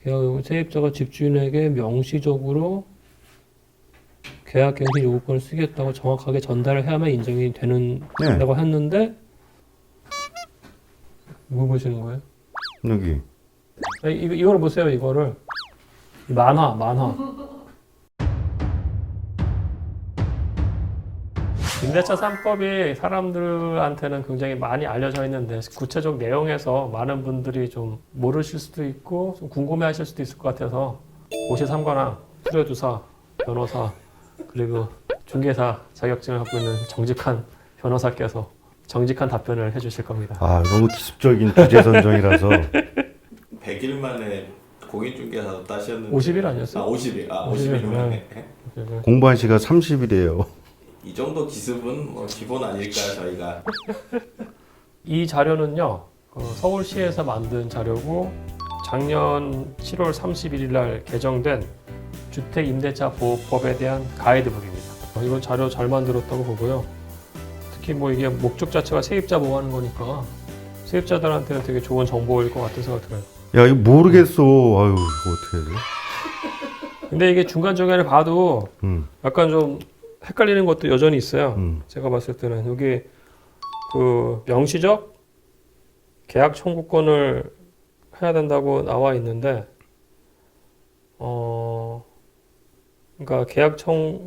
세입자가 집주인에게 명시적으로 계약갱신 요구권을 쓰겠다고 정확하게 전달을 해야만 인정이 된다고 했는데 뭐 보시는 거예요? 여기 아니, 이거를 보세요. 이거를 만화. 임대차 3법이 사람들한테는 굉장히 많이 알려져 있는데 구체적 내용에서 많은 분들이 좀 모르실 수도 있고 좀 궁금해하실 수도 있을 것 같아서 고시삼관왕, 수료주사, 변호사 그리고 중개사 자격증을 갖고 있는 정직한 변호사께서 정직한 답변을 해주실 겁니다. 아 너무 기습적인 주제 선정이라서 100일 만에 공인중개사도 따셨는데 50일 아니었어요? 50일 50일 만에 공부한 시간 30일이에요. 이 정도 기습은 뭐 기본 아닐까요 저희가. 이 자료는요 서울시에서 만든 자료고 작년 7월 31일 날 개정된 주택임대차보호법에 대한 가이드북입니다. 이건 자료 잘 만들었다고 보고요. 특히 뭐 이게 목적 자체가 세입자 보호하는 거니까 세입자들한테는 되게 좋은 정보일 것 같은 생각이 들어요. 야 이거 모르겠어. 아유 이거 어떻게 해야 돼? 근데 이게 중간중간에 봐도 약간 좀 헷갈리는 것도 여전히 있어요. 제가 봤을 때는 여기 그 명시적 계약 청구권을 해야 된다고 나와 있는데 그러니까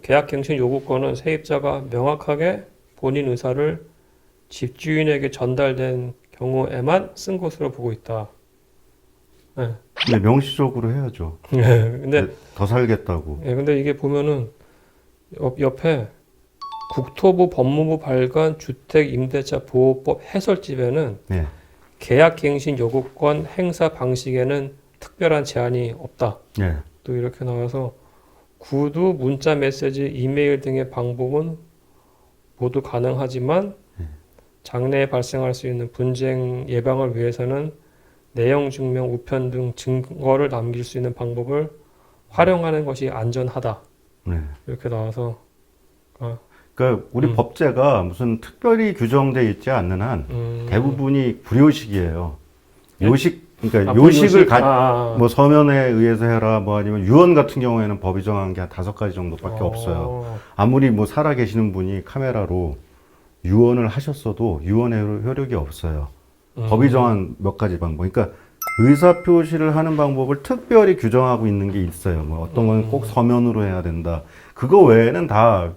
계약갱신 요구권은 세입자가 명확하게 본인 의사를 집주인에게 전달된 경우에만 쓴 것으로 보고 있다. 네. 네, 명시적으로 해야죠. 근데 더 살겠다고. 근데 이게 보면은 옆에 국토부 법무부 발간 주택임대차보호법 해설집에는 네. 계약갱신 요구권 행사 방식에는 특별한 제한이 없다. 네. 또 이렇게 나와서 구두, 문자 메시지, 이메일 등의 방법은 모두 가능하지만 장래에 발생할 수 있는 분쟁 예방을 위해서는 내용 증명, 우편 등 증거를 남길 수 있는 방법을 활용하는 것이 안전하다. 네. 이렇게 나와서 그러니까 우리 법제가 무슨 특별히 규정돼 있지 않는 한 대부분이 불요식이에요. 요식 그러니까 요식을 뭐 서면에 의해서 해라 뭐 아니면 유언 같은 경우에는 법이 정한 게 한 5가지 정도밖에 없어요. 아무리 뭐 살아 계시는 분이 카메라로 유언을 하셨어도 유언의 효력이 없어요. 법이 정한 몇 가지 방법. 그러니까 의사 표시를 하는 방법을 특별히 규정하고 있는 게 있어요. 뭐 어떤 건 꼭 서면으로 해야 된다. 그거 외에는 다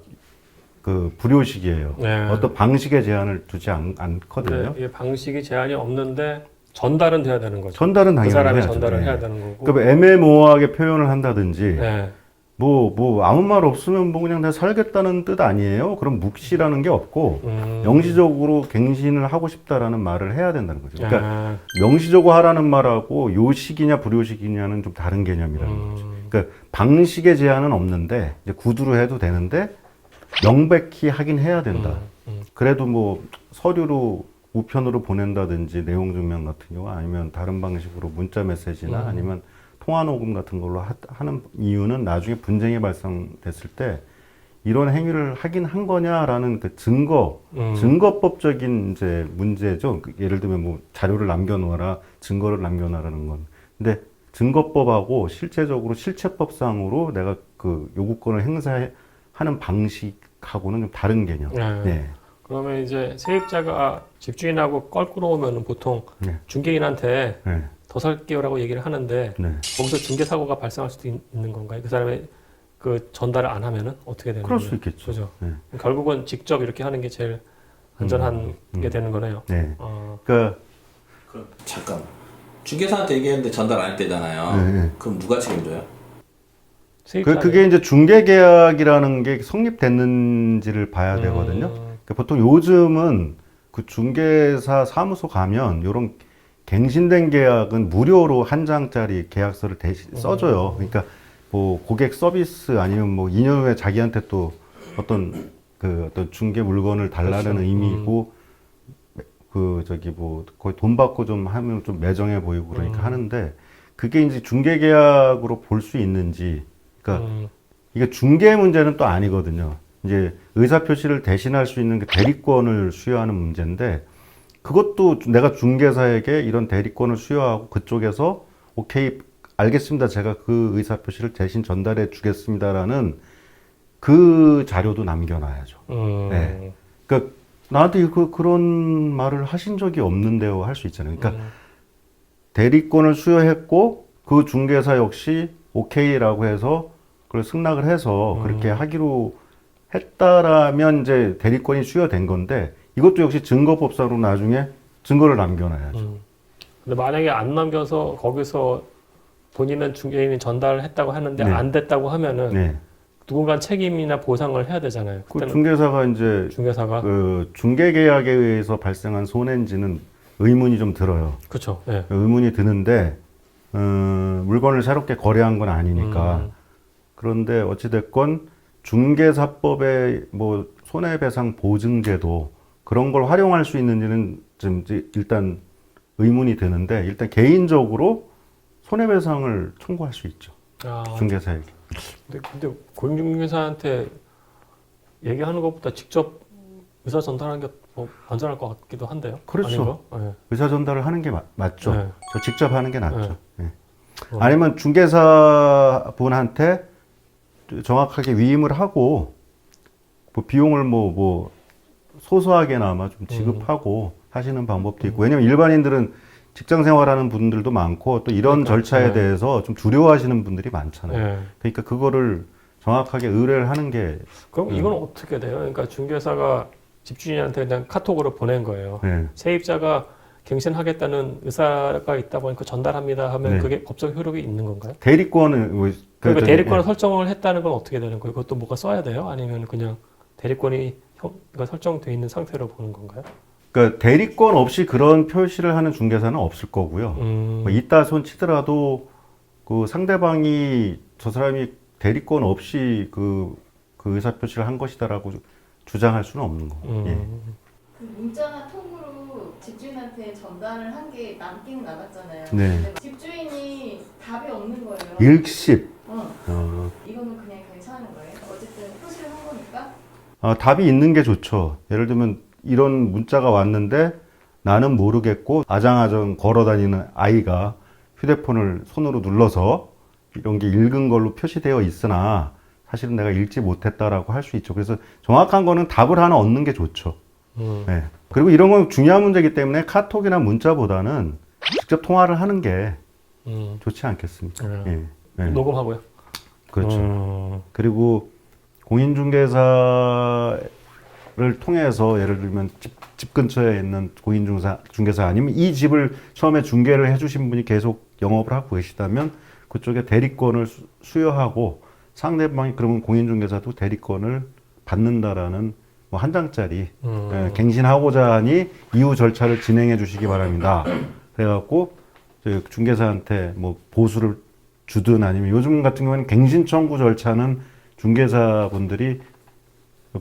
그 불요식이에요. 네. 어떤 방식의 제한을 두지 않거든요. 네, 방식이 제한이 없는데 전달은 돼야 되는 거죠. 전달은 당연히 그 사람이 해야죠. 전달을 네. 해야 되는 거고. 그러니까 애매모호하게 표현을 한다든지 네. 뭐 아무 말 없으면 뭐 그냥 내가 살겠다는 뜻 아니에요. 그럼 묵시라는 게 없고 명시적으로 갱신을 하고 싶다라는 말을 해야 된다는 거죠. 그러니까 명시적으로 하라는 말하고 요식이냐 불요식이냐는 좀 다른 개념이라는 거죠. 그러니까 방식의 제한은 없는데 이제 구두로 해도 되는데 명백히 하긴 해야 된다. 그래도 뭐 서류로 우편으로 보낸다든지 내용 증명 같은 경우 아니면 다른 방식으로 문자 메시지나 아니면 통화 녹음 같은 걸로 하는 이유는 나중에 분쟁이 발생됐을 때 이런 행위를 하긴 한 거냐라는 그 증거법적인 이제 문제죠. 예를 들면 뭐 자료를 남겨놓아라, 증거를 남겨놔라는 건. 근데 증거법하고 실제적으로 실체법상으로 내가 그 요구권을 행사하는 방식하고는 좀 다른 개념. 네. 그러면 이제 세입자가 집주인하고 껄끄러 오면은 보통 중개인한테 더 살게요라고 얘기를 하는데 거기서 중개 사고가 발생할 수도 있는 건가요? 그 사람의 그 전달을 안 하면은 어떻게 되는 거예요? 그럴 수 있겠죠. 그죠? 결국은 직접 이렇게 하는 게 제일 안전한 게 되는 거네요. 네. 그러니까 잠깐 중개사한테 얘기했는데 전달 안 했대잖아요. 그럼 누가 책임져요? 그게 이제 중개계약이라는 게 성립됐는지를 봐야 되거든요. 그러니까 보통 요즘은 그 중개사 사무소 가면 이런 갱신된 계약은 무료로 한 장짜리 계약서를 대신 써줘요. 그러니까 뭐 고객 서비스 아니면 뭐 2년 후에 자기한테 또 어떤 중개 물건을 달라는 의미고 그 저기 뭐 거의 돈 받고 좀 하면 좀 매정해 보이고 그러니까 하는데 그게 이제 중개 계약으로 볼 수 있는지 그러니까 이게 중개 문제는 또 아니거든요. 이제 의사 표시를 대신할 수 있는 그 대리권을 수여하는 문제인데 그것도 내가 중개사에게 이런 대리권을 수여하고 그쪽에서 오케이 알겠습니다. 제가 그 의사표시를 대신 전달해 주겠습니다라는 그 자료도 남겨놔야죠. 네. 그러니까 나한테 그런 말을 하신 적이 없는데요 할 수 있잖아요. 그러니까 대리권을 수여했고 그 중개사 역시 오케이라고 해서 그걸 승낙을 해서 그렇게 하기로 했다라면 이제 대리권이 수여된 건데 이것도 역시 증거법상으로 나중에 증거를 남겨놔야죠. 근데 만약에 안 남겨서 거기서 본인은 중개인이 전달을 했다고 하는데 네. 안 됐다고 하면은 네. 누군가 책임이나 보상을 해야 되잖아요. 그 그때는 중개사가 이제 중개사가 그 중개 계약에 의해서 발생한 손해인지는 의문이 좀 들어요. 그렇죠. 예. 의문이 드는데 물건을 새롭게 거래한 건 아니니까. 그런데 어찌됐건 중개사법의 뭐 손해배상 보증제도 그런 걸 활용할 수 있는지는 좀 일단 의문이 드는데 일단 개인적으로 손해배상을 청구할 수 있죠. 중개사에게. 근데 고용중개사한테 얘기하는 것보다 직접 의사 전달하는 게 뭐 안전할 것 같기도 한데요. 그렇죠. 아닌가? 예. 의사 전달을 하는 게 맞죠. 네. 저 직접 하는 게 낫죠. 예. 어. 아니면 중개사분한테 정확하게 위임을 하고 뭐 비용을 뭐 소소하게나마 좀 지급하고 하시는 방법도 있고 왜냐면 일반인들은 직장 생활하는 분들도 많고 또 이런 그러니까, 절차에 네. 대해서 좀 두려워하시는 분들이 많잖아요. 예. 그러니까 그거를 정확하게 의뢰를 하는 게 그럼 이건 어떻게 돼요? 그러니까 중개사가 집주인한테 그냥 카톡으로 보낸 거예요. 네. 세입자가 갱신하겠다는 의사가 있다 보니까 전달합니다 하면 네. 그게 법적 효력이 있는 건가요? 대리권을 그러니까 대리권을 예. 설정을 했다는 건 어떻게 되는 거예요? 그것도 뭐가 써야 돼요? 아니면 그냥 대리권이 설정돼 있는 상태로 보는 건가요? 그러니까 대리권 없이 그런 표시를 하는 중개사는 없을 거고요. 뭐 있다 손 치더라도 그 상대방이 저 사람이 대리권 없이 그 의사 표시를 한 것이다라고 주장할 수는 없는 거고. 예. 그 문자나 톡으로 집주인한테 전달을 한 게 남긴 남았잖아요. 네. 근데 집주인이 답이 없는 거예요. 일십. 이거는 그냥 괜찮은 거예요. 어쨌든 표시를 한 거니까. 답이 있는 게 좋죠. 예를 들면 이런 문자가 왔는데 나는 모르겠고 아장아장 걸어다니는 아이가 휴대폰을 손으로 눌러서 이런 게 읽은 걸로 표시되어 있으나 사실은 내가 읽지 못했다라고 할 수 있죠. 그래서 정확한 거는 답을 하나 얻는 게 좋죠. 네. 그리고 이런 건 중요한 문제이기 때문에 카톡이나 문자보다는 직접 통화를 하는 게 좋지 않겠습니까? 예. 네. 녹음하고요. 그렇죠. 그리고 공인중개사를 통해서 예를 들면 집 근처에 있는 공인중개사 아니면 이 집을 처음에 중개를 해주신 분이 계속 영업을 하고 계시다면 그쪽에 대리권을 수여하고 상대방이 그러면 공인중개사도 대리권을 받는다라는 뭐 한 장짜리 갱신하고자 하니 이후 절차를 진행해 주시기 바랍니다. 그래갖고 중개사한테 뭐 보수를 주든 아니면 요즘 같은 경우에는 갱신 청구 절차는 중개사분들이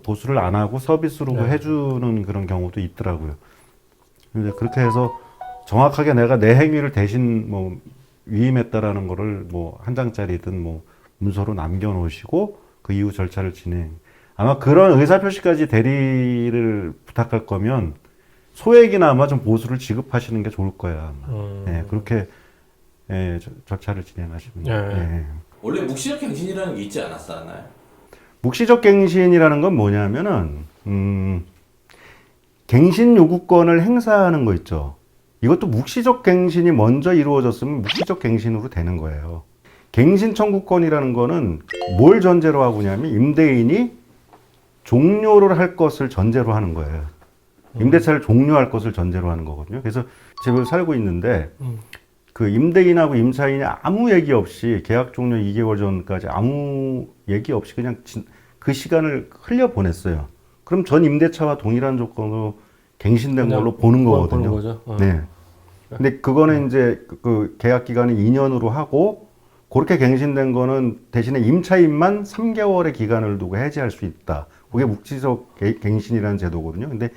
보수를 안 하고 서비스로 해주는 그런 경우도 있더라고요. 근데 그렇게 해서 정확하게 내가 내 행위를 대신 뭐 위임했다라는 거를 뭐 한 장짜리든 뭐 문서로 남겨놓으시고 그 이후 절차를 진행. 아마 그런 의사표시까지 대리를 부탁할 거면 소액이나마 좀 보수를 지급하시는 게 좋을 거야. 아마. 네, 그렇게 절차를 진행하시면. 네. 원래 묵시적 갱신이라는 게 있지 않았나요? 묵시적 갱신이라는 건 뭐냐면은 갱신 요구권을 행사하는 거 있죠. 이것도 묵시적 갱신이 먼저 이루어졌으면 묵시적 갱신으로 되는 거예요. 갱신 청구권이라는 거는 뭘 전제로 하고냐면 임대인이 종료를 할 것을 전제로 하는 거예요. 임대차를 종료할 것을 전제로 하는 거거든요. 그래서 집을 살고 있는데 그 임대인하고 임차인이 아무 얘기 없이 계약 종료 2개월 전까지 아무 얘기 없이 그냥 그 시간을 흘려보냈어요. 그럼 전 임대차와 동일한 조건으로 갱신된 걸로 보는 거거든요. 보는 거죠. 네. 근데 그거는 이제 그 계약 기간을 2년으로 하고 그렇게 갱신된 거는 대신에 임차인만 3개월의 기간을 두고 해지할 수 있다. 그게 묵시적 갱신이라는 제도거든요. 근데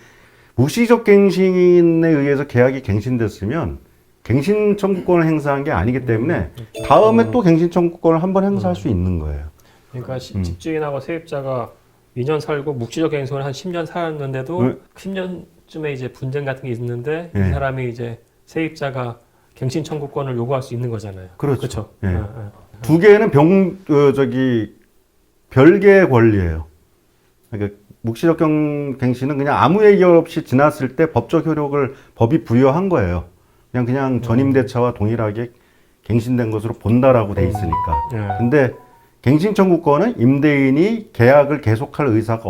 묵시적 갱신에 의해서 계약이 갱신됐으면 갱신 청구권을 행사한 게 아니기 때문에 다음에 또 갱신 청구권을 한번 행사할 수 있는 거예요. 그러니까 집주인하고 세입자가 2년 살고 묵시적 갱신을 한 10년 살았는데도 10년쯤에 이제 분쟁 같은 게 있는데 이 사람이 이제 세입자가 갱신 청구권을 요구할 수 있는 거잖아요. 그렇죠. 그렇죠. 예. 예, 예. 두 개는 별개의 권리예요. 그러니까 묵시적 갱신은 그냥 아무 얘기 없이 지났을 때 법적 효력을 법이 부여한 거예요. 그냥 전임대차와 동일하게 갱신된 것으로 본다라고 돼 있으니까. 예. 근데 갱신 청구권은 임대인이 계약을 계속할 의사가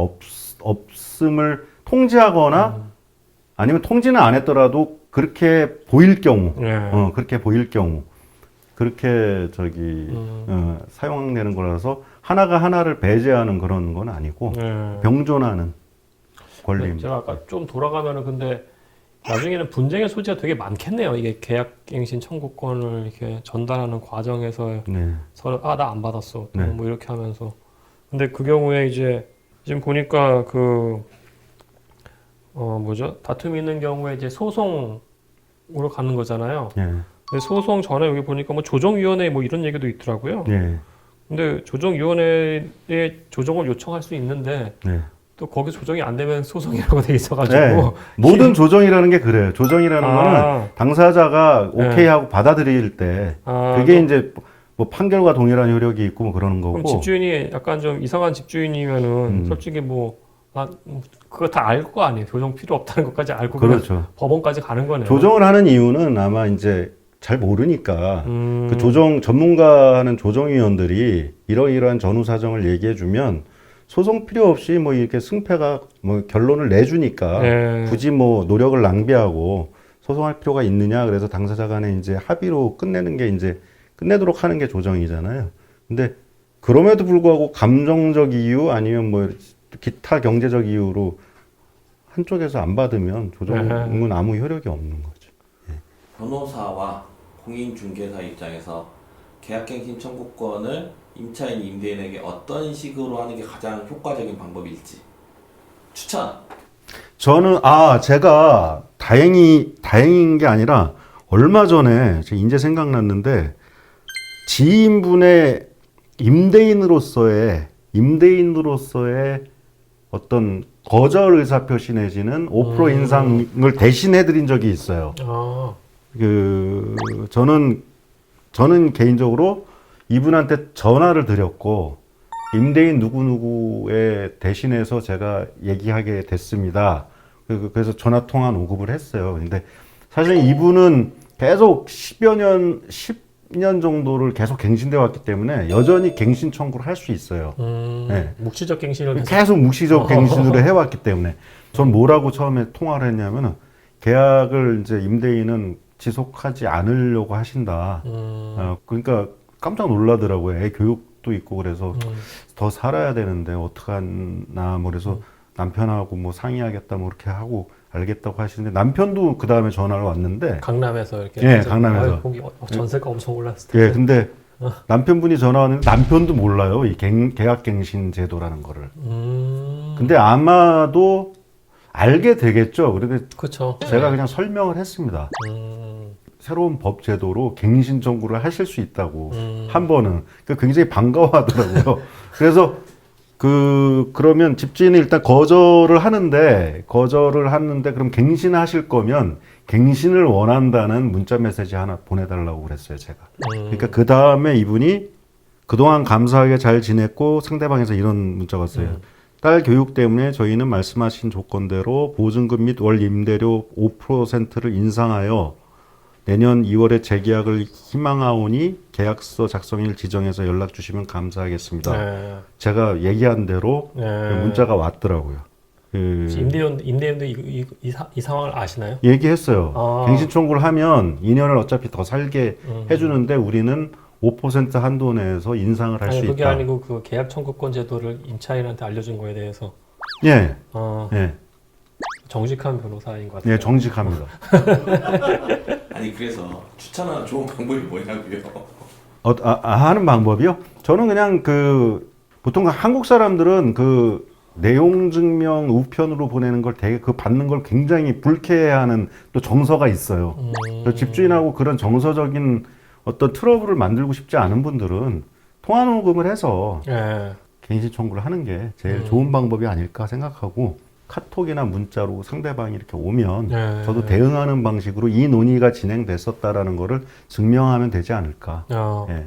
없음을 통지하거나 아니면 통지는 안 했더라도 그렇게 보일 경우, 예. 그렇게 보일 경우, 그렇게 사용되는 거라서 하나가 하나를 배제하는 그런 건 아니고 예. 병존하는 권리입니다. 제가 아까 좀 돌아가면은 근데 나중에는 분쟁의 소지가 되게 많겠네요. 이게 계약갱신 청구권을 이렇게 전달하는 과정에서 네. 서로 나 안 받았어. 네. 뭐 이렇게 하면서. 근데 그 경우에 이제 지금 보니까 다툼이 있는 경우에 이제 소송으로 가는 거잖아요. 예. 근데 소송 전에 여기 보니까 뭐 조정위원회 뭐 이런 얘기도 있더라고요. 예. 근데 조정위원회에 조정을 요청할 수 있는데 네. 또 거기 조정이 안 되면 소송이라고 돼 있어가지고 네. 모든 조정이라는 게 그래요. 조정이라는 거는 당사자가 오케이 하고 받아들일 때 그게 이제 뭐 판결과 동일한 효력이 있고 뭐 그러는 거고. 그럼 집주인이 약간 좀 이상한 집주인이면은 솔직히 그거 다 알 거 아니에요. 조정 필요 없다는 것까지 알고 그렇죠. 법원까지 가는 거네요. 조정을 하는 이유는 아마 이제 잘 모르니까 그 전문가하는 조정위원들이 이러이러한 전후 사정을 얘기해주면 소송 필요 없이 뭐 이렇게 승패가 뭐 결론을 내주니까 네. 굳이 뭐 노력을 낭비하고 소송할 필요가 있느냐. 그래서 당사자 간에 이제 합의로 끝내는 게 이제 끝내도록 하는 게 조정이잖아요. 근데 그럼에도 불구하고 감정적 이유 아니면 뭐 기타 경제적 이유로 한쪽에서 안 받으면 조정은 아무 효력이 없는 거죠. 변호사와 공인중개사 입장에서 계약갱신 청구권을 임차인 임대인에게 어떤 식으로 하는 게 가장 효과적인 방법일지 추천. 저는 제가 다행인 게 아니라 얼마 전에 제가 이제 생각났는데 지인분의 임대인으로서의 어떤 거절 의사표시 내지는 5% 인상을 대신해드린 적이 있어요. 저는 개인적으로 이분한테 전화를 드렸고 임대인 누구누구에 대신해서 제가 얘기하게 됐습니다. 그래서 전화 통화 녹음을 했어요. 근데 사실 이분은 계속 10년 정도를 계속 갱신되어 왔기 때문에 여전히 갱신 청구를 할 수 있어요. 네. 묵시적 갱신을 계속 묵시적 갱신으로 해왔기 때문에 전 뭐라고 처음에 통화를 했냐면은 계약을 이제 임대인은 지속하지 않으려고 하신다. 그러니까 깜짝 놀라더라고요. 애 교육도 있고 그래서 더 살아야 되는데 어떡하나 뭐 그래서 남편하고 뭐 상의하겠다 뭐 이렇게 하고 알겠다고 하시는데 남편도 그 다음에 전화를 왔는데 강남에서 이렇게 예, 강남에서 거기 전세가 엄청 올랐을 때. 예, 근데 남편분이 전화 왔는데 남편도 몰라요. 이 계약갱신 제도라는 거를. 근데 아마도 알게 되겠죠. 그런데 그렇죠. 제가 그냥 설명을 했습니다. 새로운 법 제도로 갱신 청구를 하실 수 있다고 한 번은 굉장히 반가워하더라고요. 그래서 그러면 집주인이 일단 거절을 하는데 그럼 갱신하실 거면 갱신을 원한다는 문자 메시지 하나 보내달라고 그랬어요, 제가. 그러니까 그 다음에 이분이 그동안 감사하게 잘 지냈고 상대방에서 이런 문자가 왔어요. 딸 교육 때문에 저희는 말씀하신 조건대로 보증금 및 월 임대료 5%를 인상하여 내년 2월에 재계약을 희망하오니 계약서 작성일 지정해서 연락 주시면 감사하겠습니다. 네. 제가 얘기한 대로 문자가 왔더라고요. 임대인도 이 상황을 아시나요? 얘기했어요. 갱신 청구를 하면 2년을 어차피 더 살게 해주는데 우리는 5% 한도 내에서 인상을 할 수 있다. 그게 아니고 그 계약 청구권 제도를 임차인한테 알려준 거에 대해서. 예. 예. 정직한 변호사인 것 같아요. 예, 정직합니다. 아니 그래서 추천하는 좋은 방법이 뭐냐고요? 하는 방법이요? 저는 그냥 보통 한국 사람들은 내용 증명 우편으로 보내는 걸 되게 받는 걸 굉장히 불쾌해하는 또 정서가 있어요. 집주인하고 그런 정서적인 어떤 트러블을 만들고 싶지 않은 분들은 통화 녹음을 해서 갱신 청구를 하는 게 제일 좋은 방법이 아닐까 생각하고 카톡이나 문자로 상대방이 이렇게 오면 네. 저도 대응하는 방식으로 이 논의가 진행됐었다라는 거를 증명하면 되지 않을까. 어. 예.